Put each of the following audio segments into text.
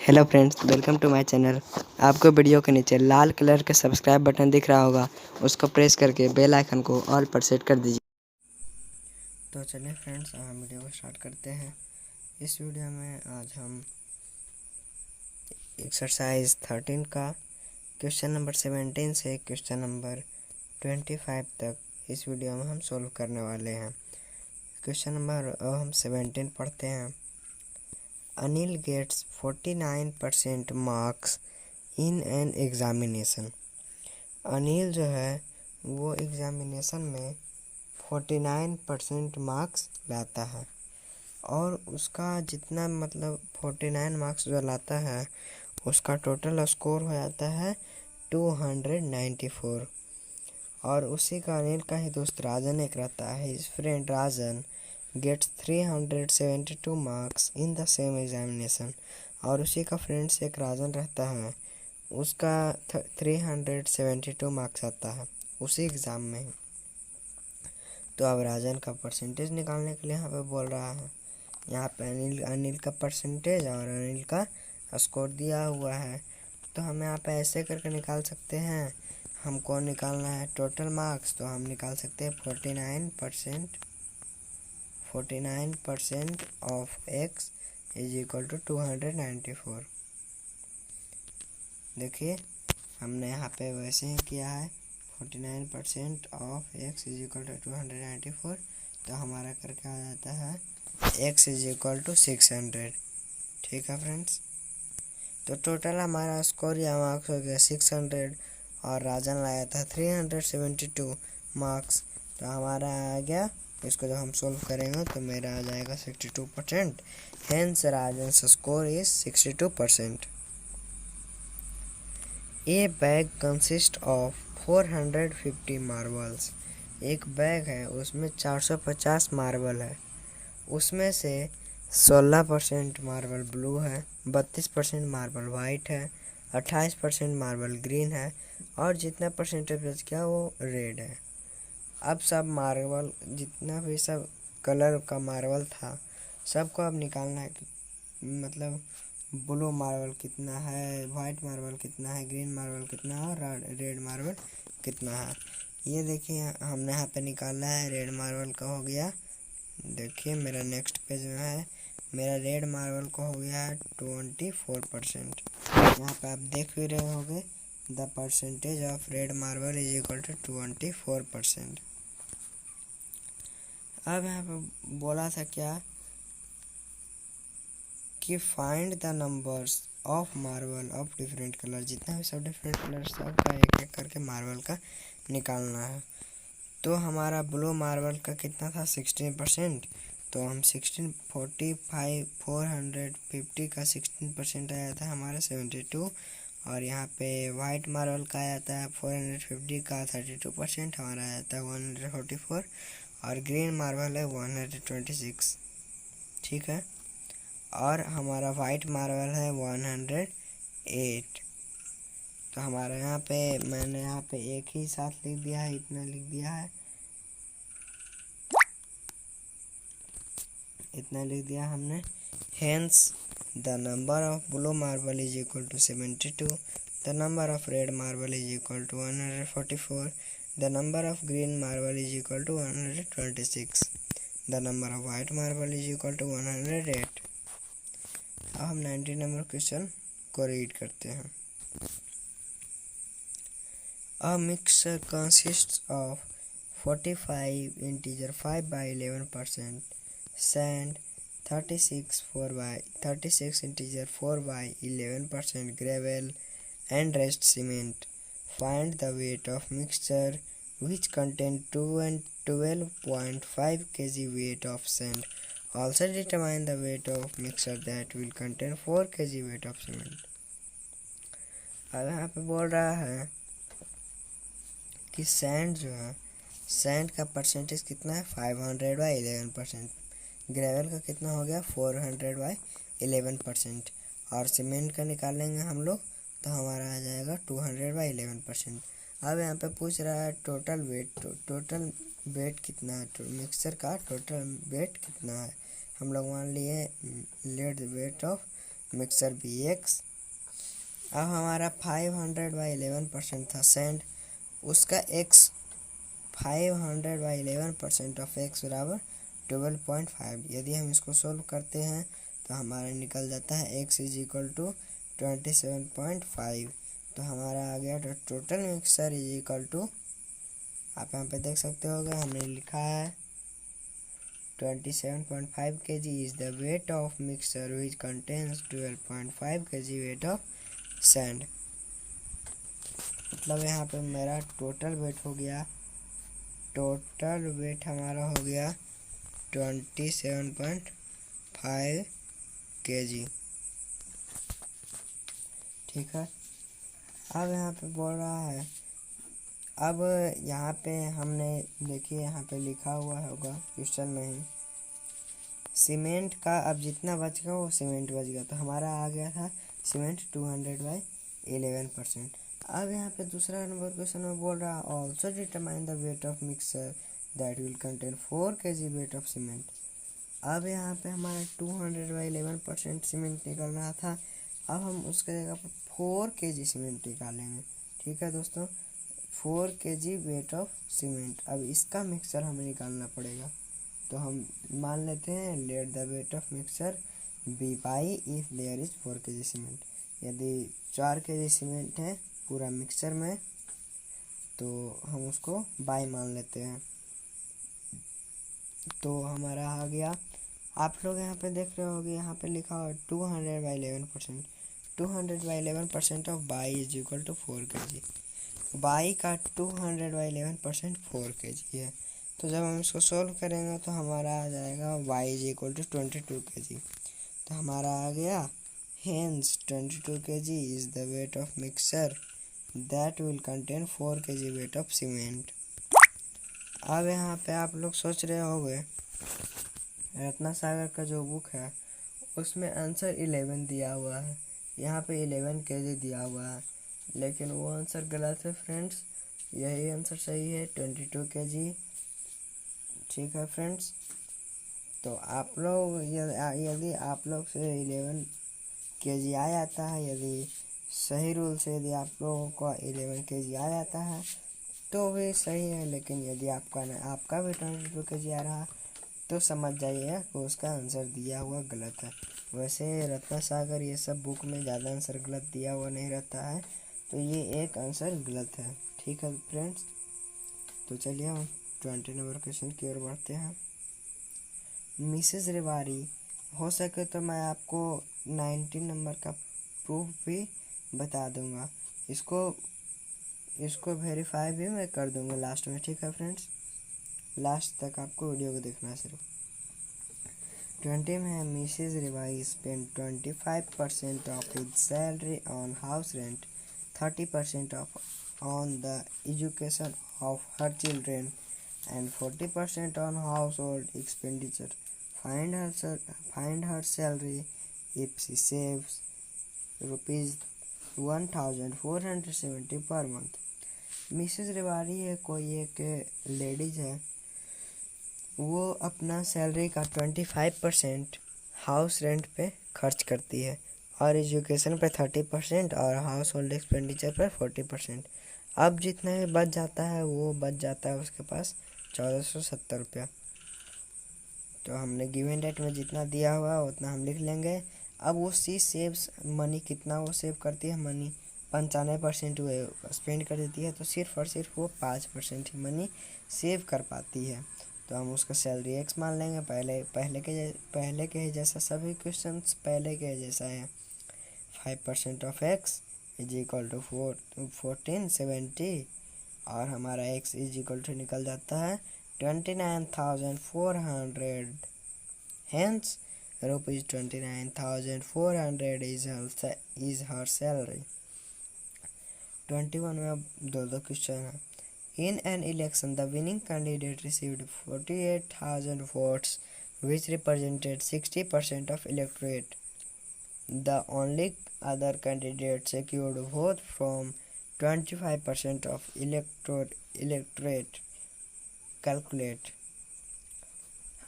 Hello friends, welcome to my channel. आपको video के नीचे लाल कलर का सब्सक्राइब बटन दिख रहा होगा, उसको प्रेस करके बेल आइकन को ऑल पर सेट कर दीजिए। तो चलिए फ्रेंड्स, हम वीडियो को स्टार्ट करते हैं। इस वीडियो में आज हम एक्सरसाइज 13 का क्वेश्चन नंबर 17 से क्वेश्चन नंबर 25 तक इस वीडियो में हम सोल्व करने वाले हैं। क्वेश्चन नंबर हम 17 पढ़ते हैं। Anil gets 49% marks in an examination. Anil जो है वो एग्जामिनेशन में 49% मार्क्स लाता है और उसका जितना 49 मार्क्स जो लाता है उसका टोटल स्कोर हो जाता है 294। और उसी का अनिल का ही दोस्त राजन एक रहता है। His friend Rajan gets 372 marks in the same examination. और उसी का फ्रेंड्स एक राजन रहता है, उसका 372 मार्क्स आता है उसी एग्ज़ाम में। तो अब राजन का परसेंटेज निकालने के लिए यहाँ पे बोल रहा है। यहाँ पे अनिल का परसेंटेज और अनिल का स्कोर दिया हुआ है। तो हम यहाँ पे ऐसे करके निकाल सकते हैं। हमको निकालना है टोटल मार्क्स, तो हम निकाल सकते हैं 49% of x is equal to 294। देखिए हमने यहाँ पे वैसे ही किया है। 49% of x is equal to 294। तो हमारा करके आ जाता है x इज इक्वल टू 600। ठीक है फ्रेंड्स, तो टोटल हमारा स्कोर या मार्क्स हो गया 600 और राजन लाया था 372 मार्क्स। तो हमारा आ गया, इसको जब हम सोल्व करेंगे तो मेरा आ जाएगा 62%। Hence Rajan score is 62%। A bag consist of 450 marbles. एक बैग है, उसमें 450 मार्बल है। उसमें से 16% मार्बल ब्लू है, 32% मार्बल वाइट है, 28% मार्बल ग्रीन है और जितना परसेंटेज बच गया वो रेड है। अब सब मार्बल जितना भी सब कलर का मार्बल था सबको अब निकालना है। ब्लू मार्बल कितना है, वाइट मार्बल कितना है, ग्रीन मार्बल कितना है और रेड मार्बल कितना है। ये देखिए हमने यहाँ पे निकाला है। रेड मार्बल का हो गया, देखिए मेरा नेक्स्ट पेज में है। मेरा रेड मार्बल का हो गया है 24%। यहाँ पे आप देख भी रहे होंगे, the percentage of red marble is equal to 24%। अब यहाँ पे बोला था क्या कि find the numbers of marble of different colour. जितना भी सब डिफरेंट कलर सबका एक एक करके मार्बल का निकालना है। तो हमारा ब्लू मार्बल का कितना था 16%। तो हम 450 का 16% आया था हमारा 72। और यहाँ पे वाइट मार्बल का आया था 450 का 32%, हमारा आया था 144। और ग्रीन मार्बल है 126। ठीक है, और हमारा वाइट मार्बल है 108। तो हमारा यहाँ पे मैंने यहाँ पे एक ही साथ लिख दिया है, इतना लिख दिया है, इतना लिख दिया हमने। Hence the number of blue marble is equal to 72, the number of red marble is equal to 144, the number of green marble is equal to 126, the number of white marble is equal to 108। अब हम 19 number question को read करते हैं। A mixture consists of 45 integer 5 by 11% sand, 36 integer 4 by 11% gravel and rest cement. Find the weight of mixture which contain 12.5 kg weight of sand. Also determine the weight of mixture that will contain 4 kg weight of cement. अब यहाँ पे बोल रहा है कि sand जो है, sand का परसेंटेज कितना है 500 बाई 11%, ग्रेवल का कितना हो गया 400 बाई 11%, और सीमेंट का निकालेंगे हम लोग तो हमारा आ जाएगा 200 बाई 11%। अब यहाँ पे पूछ रहा है टोटल वेट कितना है, मिक्सचर का टोटल वेट कितना है। हम लोग मान लिए let weight of mixer BX। अब हमारा 500/11% था सेंड, उसका x 500/11% ऑफ x बराबर 12.5। यदि हम इसको सोल्व करते हैं तो हमारा निकल जाता है x इज इक्वल टू 27.5। तो हमारा आ गया total mixer is equal to, आप यहाँ पे देख सकते होगे हमने लिखा है 27.5 kg is the weight of mixer which contains 12.5 kg weight of sand. मतलब यहाँ पे मेरा टोटल वेट हो गया, टोटल वेट हमारा हो गया 27.5 kg। ठीक है। अब यहाँ पे बोल रहा है, अब यहाँ पे हमने देखिए यहाँ पे लिखा हुआ होगा क्वेश्चन में ही, सीमेंट का अब जितना बच गया वो सीमेंट बच गया। तो हमारा आ गया था सीमेंट 200/11%। अब यहाँ पे दूसरा नंबर क्वेश्चन में बोल रहा है also determine the weight of mixer that will contain 4 kg weight of cement. अब यहाँ पे हमारा 200/11% सीमेंट निकल रहा था, अब हम उसके जगह पर 4 kg सीमेंट निकालेंगे। ठीक है दोस्तों, 4 kg वेट ऑफ सीमेंट। अब इसका मिक्सचर हमें निकालना पड़ेगा। तो हम मान लेते हैं let the weight of mixture be y if there is 4 kg cement. यदि 4 kg सीमेंट है पूरा मिक्सचर में तो हम उसको बाई मान लेते हैं। तो हमारा आ गया, आप लोग यहाँ पे देख रहे होगे यहाँ पे लिखा हुआ 200/11%। 200/11% of y is equal to 4 kg। Y का 200/11% 4 kg है। तो जब हम इसको सोल्व करेंगे तो हमारा आ जाएगा y is equal to 22 kg। तो हमारा आ गया hence 22 kg is the weight of mixer that will contain 4 kg weight of cement. अब यहाँ पे आप लोग सोच रहे होंगे रत्ना सागर का जो बुक है उसमें आंसर 11 दिया हुआ है, यहाँ पे 11 kg दिया हुआ है, लेकिन वो आंसर गलत है फ्रेंड्स। यही आंसर सही है 22 kg। ठीक है फ्रेंड्स, तो आप लोग यदि आप लोग से 11 kg आ जाता है, यदि सही रूल से यदि आप लोगों को 11 kg आ जाता है तो भी सही है, लेकिन यदि आपका भी 22 kg आ रहा तो समझ जाइए कि उसका आंसर दिया हुआ गलत है। वैसे रत्ना सागर ये सब बुक में ज़्यादा आंसर गलत दिया हुआ नहीं रहता है, तो ये एक आंसर गलत है। ठीक है फ्रेंड्स, तो चलिए हम 20 नंबर क्वेश्चन की ओर बढ़ते हैं। मिसेस रेवारी, हो सके तो मैं आपको 19 नंबर का प्रूफ भी बता दूंगा, इसको वेरीफाई भी मैं कर दूंगा लास्ट में। ठीक है फ्रेंड्स, लास्ट तक आपको वीडियो को देखना है सिर्फ। 20 में है मिसेज रिवाई spend 25% of his salary on house rent, 30% of on the education of her children and 40% on household expenditure. Find her salary if she saves ₹1470 per month. Mrs Rewari है, कोई एक लेडीज है, वो अपना सैलरी का 25% house rent पे खर्च करती है और एजुकेशन पे 30% और हाउस होल्ड एक्सपेंडिचर पर 40%। अब जितना भी बच जाता है वो बच जाता है उसके पास 1470 रुपया। तो हमने गिवन डेट में जितना दिया हुआ उतना हम लिख लेंगे। अब वो सी सेव्स मनी, कितना वो सेव करती है मनी, 95% वो स्पेंड कर देती है, तो सिर्फ और सिर्फ वो 5% ही मनी सेव कर पाती है। तो हम उसका सैलरी एक्स मान लेंगे। पहले के ही जैसा सभी क्वेश्चंस पहले के जैसा है। 5% of x is equal to 1470 और हमारा एक्स इज इक्वल टू निकल जाता है 29,400। Hence rupees 29,400 is her salary. 21 में अब दो क्वेश्चन है। In an election, the winning candidate received 48,000 votes, which represented 60% of electorate. The only other candidate secured vote from 25% of electorate. Calculate.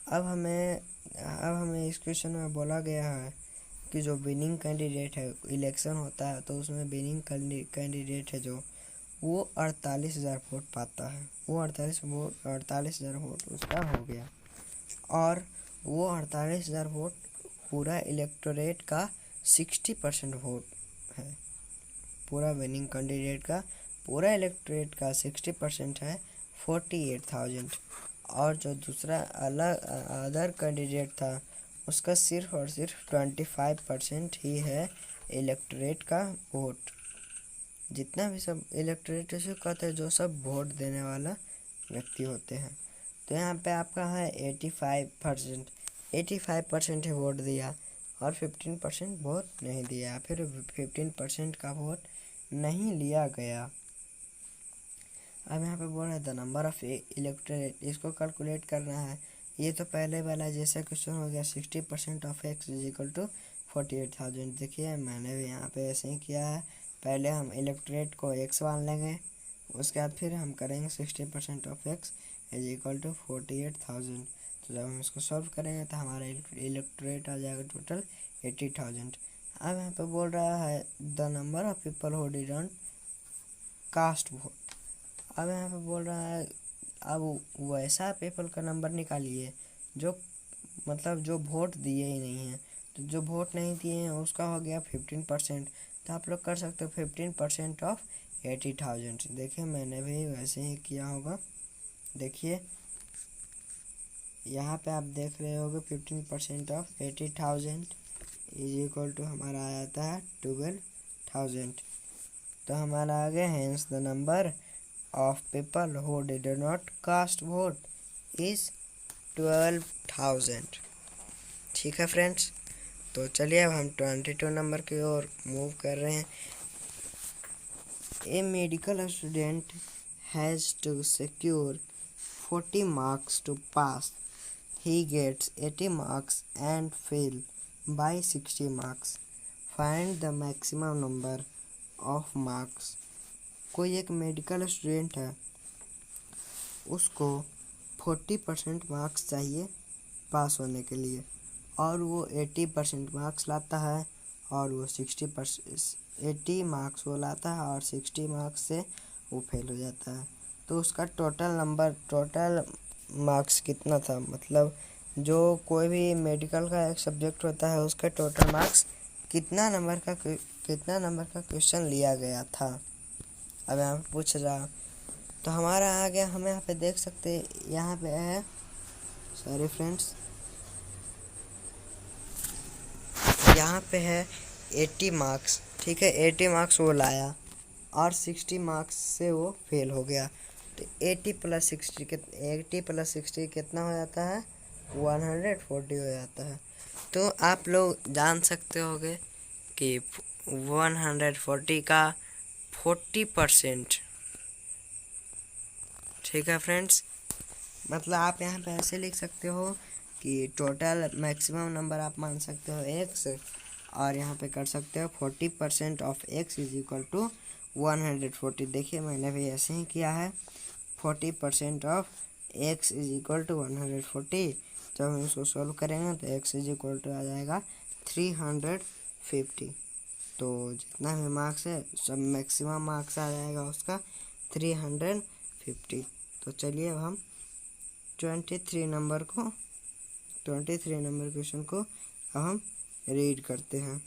अब हमें इस क्वेश्चन में बोला गया है कि जो विनिंग कैंडिडेट है, इलेक्शन होता है तो उसमें विनिंग कैंडिडेट है जो, वो 48,000 वोट पाता है। वो 48,000 वोट उसका हो गया, और वो 48,000 वोट पूरा इलेक्टोरेट का 60% वोट है। पूरा विनिंग कैंडिडेट का, पूरा इलेक्टोरेट का 60% है, 48,000। और जो दूसरा अदर कैंडिडेट था, उसका सिर्फ और सिर्फ 25% ही है इलेक्टोरेट का वोट। जितना भी सब इलेक्टोरेट से कहते हैं, जो सब वोट देने वाला व्यक्ति होते हैं। तो यहाँ पे आपका है 85% ही वोट दिया, और 15% वोट नहीं दिया, फिर 15% का वोट नहीं लिया गया। अब यहाँ पे बोल रहे द नंबर ऑफ इलेक्टोरेट, इसको कैलकुलेट करना है। ये तो पहले वाला जैसा क्वेश्चन हो गया, 60% of x is equal to 48,000। देखिए मैंने भी यहाँ पे ऐसे ही किया है। पहले हम इलेक्टोरेट को x मान लेंगे, उसके बाद फिर हम करेंगे 60% of x is equal to 48,000। तो जब हम इसको सॉल्व करेंगे तो हमारा इलेक्टोरेट आ जाएगा टोटल 80,000। अब यहाँ पे बोल रहा है the number of people who didn't cast vote. अब यहाँ पे बोल रहा है अब वैसा पीपल का नंबर निकालिए जो, मतलब जो वोट दिए ही नहीं हैं। तो जो वोट नहीं दिए हैं उसका हो गया 15%। तो आप लोग कर सकते हो 15% ऑफ 80,000। देखिए मैंने भी वैसे ही किया होगा। देखिए यहाँ पे आप देख रहे होगे 15% ऑफ 80,000 इज इक्वल टू हमारा आ जाता है 12,000। तो हमारा आ गया hence the number of people who did not cast vote is 12,000। ठीक है फ्रेंड्स, तो चलिए अब हम 22 नंबर की ओर मूव कर रहे हैं। A medical student has to secure 40 marks to pass. He gets 80 marks and fail by 60 marks. Find the maximum number of marks. कोई एक मेडिकल स्टूडेंट है, उसको 40% मार्क्स चाहिए पास होने के लिए, और वो 80% मार्क्स लाता है, और वो 80 मार्क्स वो लाता है, और 60 मार्क्स से वो फेल हो जाता है। तो उसका टोटल मार्क्स कितना था, मतलब जो कोई भी मेडिकल का एक सब्जेक्ट होता है उसका टोटल मार्क्स कितना नंबर का क्वेश्चन लिया गया था। अब यहाँ पे पूछ रहा, तो हमारा आ गया, हम यहाँ पे देख सकते यहाँ पे है, सॉरी फ्रेंड्स, यहाँ पे है 80 मार्क्स। ठीक है, 80 मार्क्स वो लाया और 60 मार्क्स से वो फेल हो गया। तो 80 + 60 कितना हो जाता है, 140 हो जाता है। तो आप लोग जान सकते होगे कि 140 का 40%। ठीक है फ्रेंड्स, मतलब आप यहाँ पे ऐसे लिख सकते हो कि टोटल मैक्सिमम नंबर आप मान सकते हो x, और यहाँ पे कर सकते हो 40% of x is equal to 140। देखिए मैंने भी ऐसे ही किया है, 40% of x is equal to 140। जब हम इसको सॉल्व करेंगे तो x इज इक्वल टू आ जाएगा 350। तो जितना भी मार्क्स है सब मैक्सिमम मार्क्स आ जाएगा उसका 350। तो चलिए अब हम 23 नंबर क्वेश्चन को अब हम रीड करते हैं।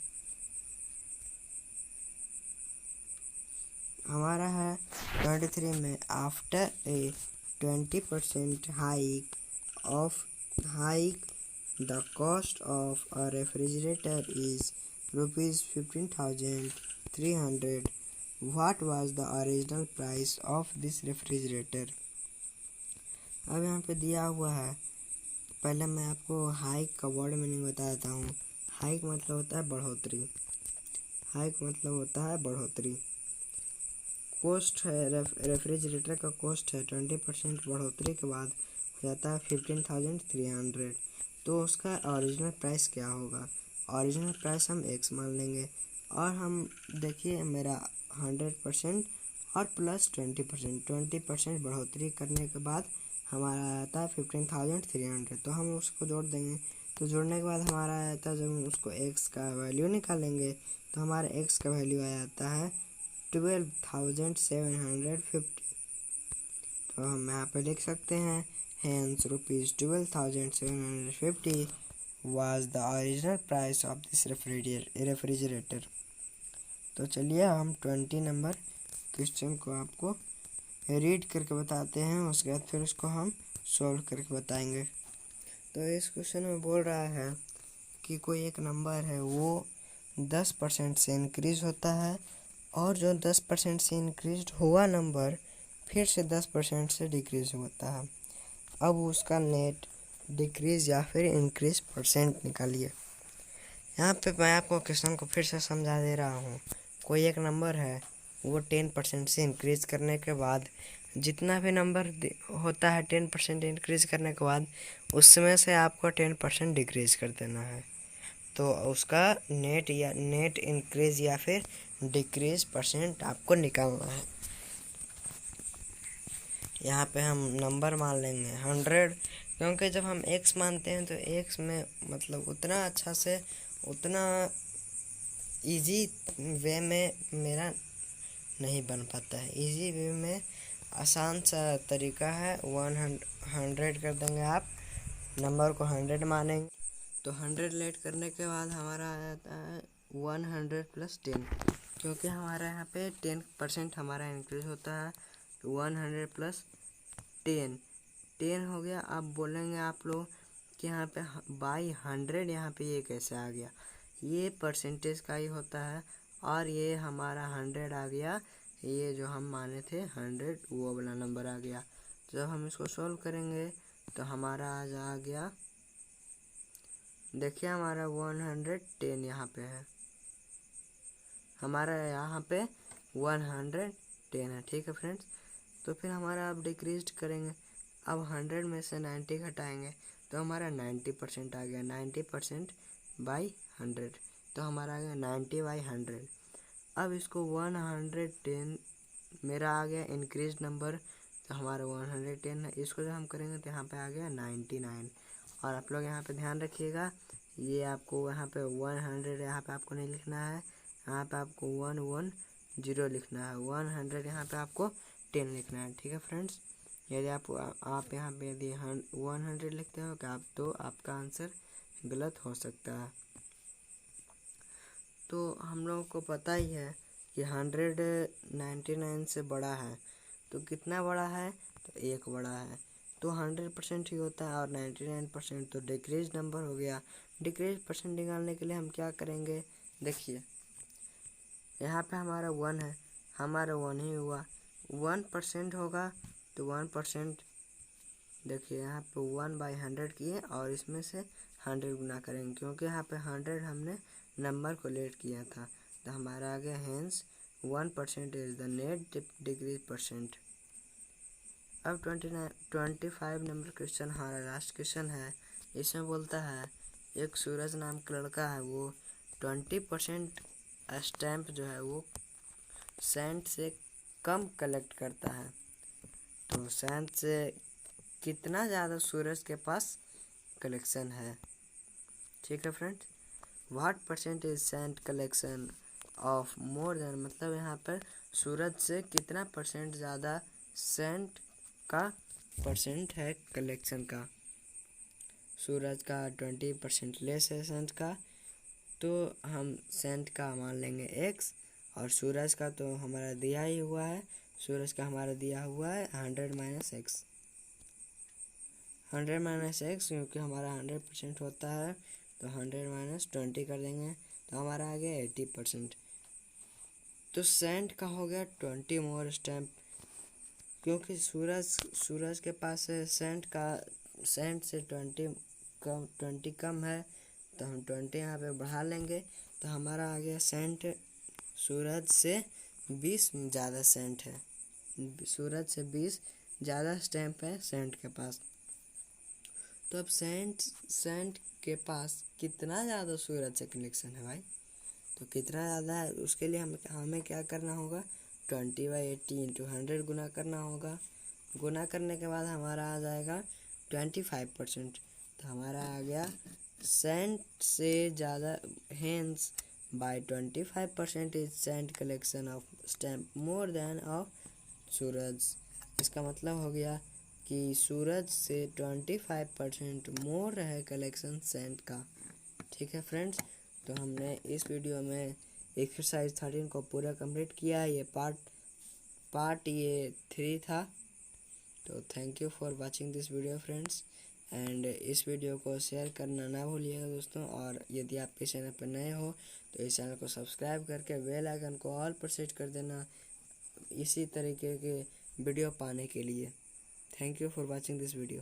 हमारा है 23 में, after a 20% hike the cost of a refrigerator is ₹15,300. What was the original price of this refrigerator. अब यहाँ पे दिया हुआ है, पहले मैं आपको हाइक का वर्ड मीनिंग बता देता हूँ। हाइक मतलब होता है बढ़ोतरी। कॉस्ट है, रेफ्रिजरेटर का कॉस्ट है 20% बढ़ोतरी के बाद हो जाता है 15,300। तो उसका ओरिजिनल प्राइस क्या होगा, ओरिजिनल प्राइस हम x मान लेंगे, और हम देखिए मेरा 100% और प्लस 20% बढ़ोतरी करने के बाद हमारा आता है 15,300। तो हम उसको जोड़ देंगे, तो जोड़ने के बाद हमारा आया था, जब हम उसको x का वैल्यू निकालेंगे तो हमारा x का वैल्यू आ जाता है 12,750। तो हम यहाँ पे लिख सकते हैं hence ₹12,750 was the original price of this refrigerator। तो चलिए हम 20 नंबर क्वेश्चन को आपको रीड करके बताते हैं, उसके बाद फिर उसको हम सॉल्व करके बताएंगे। तो इस क्वेश्चन में बोल रहा है कि कोई एक नंबर है वो 10% से इंक्रीज होता है, और जो 10% से इंक्रीज हुआ नंबर फिर से 10% से डिक्रीज होता है। अब उसका नेट डिक्रीज या फिर इंक्रीज परसेंट निकालिए। यहाँ पे मैं आपको क्वेश्चन को फिर से समझा दे रहा हूँ। कोई एक नंबर है वो 10% से इंक्रीज करने के बाद जितना भी नंबर होता है 10% इंक्रीज करने के बाद उसमें से आपको 10% डिक्रीज कर देना है। तो उसका नेट इंक्रीज या फिर डिक्रीज परसेंट आपको निकालना है। यहाँ पे हम नंबर मान लेंगे 100, क्योंकि जब हम x मानते हैं तो x में मतलब उतना अच्छा से उतना इजी वे में मेरा नहीं बन पाता है। इजी वे में आसान सा तरीका है, 100 कर देंगे आप, नंबर को 100 मानेंगे तो 100 लेट करने के बाद हमारा आ जाता है 100 + 10, क्योंकि हमारा यहाँ पे 10% हमारा इंक्रीज होता है। तो 100 + 10 हो गया। अब बोलेंगे आप लोग कि यहाँ पे बाई 100 यहाँ पे ये कैसे आ गया, ये परसेंटेज का ही होता है, और ये हमारा 100 आ गया, ये जो हम माने थे 100 वो वाला नंबर आ गया। तो जब हम इसको सॉल्व करेंगे तो हमारा आज आ गया, देखिए हमारा 110 यहाँ पे है, हमारा यहाँ पे 110 है। ठीक है फ्रेंड्स, तो फिर हमारा अब डिक्रीज करेंगे। अब 100 में से 90 घटाएंगे तो हमारा 90% आ गया, 90% बाई 100, तो हमारा आ गया 90/100। अब इसको 110 मेरा आ गया इंक्रीज नंबर, तो हमारा 110 है। इसको जब हम करेंगे तो यहाँ पे आ गया 99। और आप लोग यहाँ पे ध्यान रखिएगा, ये आपको यहाँ पे 100 यहाँ पे आपको नहीं लिखना है, यहाँ पे आपको 110 लिखना है, 100 यहाँ पे आपको 10 लिखना है। ठीक है फ्रेंड्स, यदि आप यहाँ पे यदि 100 लिखते हो कि आप तो आपका आंसर गलत हो सकता है। तो हम लोगों को पता ही है कि 100 99 से बड़ा है, तो कितना बड़ा है, तो 1 बड़ा है, तो 100% ही होता है, और 99% तो डिक्रीज नंबर हो गया। डिक्रीज परसेंट निकालने के लिए हम क्या करेंगे, देखिए यहाँ पे हमारा 1 है, हमारा 1 ही हुआ, 1% होगा तो 1%, देखिए यहाँ पे 1/100 किए और इसमें से 100 गुना करेंगे, क्योंकि यहाँ पे 100 हमने नंबर को लेट किया था, तो हमारा आ गया hence 1% is the net decrease percent. अब 25 नंबर क्वेश्चन हमारा लास्ट क्वेश्चन है। इसमें बोलता है एक सूरज नाम का लड़का है, वो 20% स्टैम्प जो है वो सेंट से कम कलेक्ट करता है। तो सेंट से कितना ज़्यादा सूरज के पास कलेक्शन है। ठीक है friends, what percentage cent collection of more than, मतलब यहाँ पर सूरज से कितना परसेंट ज़्यादा सेंट का परसेंट है कलेक्शन का। सूरज का 20% लेस है सेंट का, तो हम सेंट का मान लेंगे x, और सूरज का तो हमारा दिया ही हुआ है, सूरज का हमारा दिया हुआ है 100 - x, 100 - x, क्योंकि हमारा 100% होता है, तो 100 - 20 कर देंगे तो हमारा आ गया 80%। तो सेंट का हो गया 20 मोर स्टैम्प, क्योंकि सूरज के पास सेंट से 20 कम है, तो हम 20 यहाँ पे बढ़ा लेंगे, तो हमारा आ गया सेंट, सूरज से 20 ज़्यादा सेंट है, सूरज से 20 ज़्यादा स्टैम्प है सेंट के पास। तो अब सेंट के पास कितना ज़्यादा सूरज से कनेक्शन है भाई, तो कितना ज़्यादा है, उसके लिए हमें क्या करना होगा, 20/80 × 100 गुना करना होगा। गुना करने के बाद हमारा आ जाएगा 25%, तो हमारा आ गया सेंट से ज़्यादा hence by 25% is cent collection of stamp more than of Suraj. इसका मतलब हो गया कि सूरज से 25% मोर है कलेक्शन सेंट का। ठीक है फ्रेंड्स, तो हमने इस वीडियो में एक्सरसाइज 13 को पूरा कंप्लीट किया। ये पार्ट ये 3 था। तो thank you for watching this video friends, and इस वीडियो को शेयर करना ना भूलिएगा दोस्तों। और यदि आप इस चैनल पर नए हो तो इस चैनल को सब्सक्राइब करके बेल आइकन को ऑल पर सेट कर देना इसी तरीके के वीडियो पाने के लिए। Thank you for watching this video.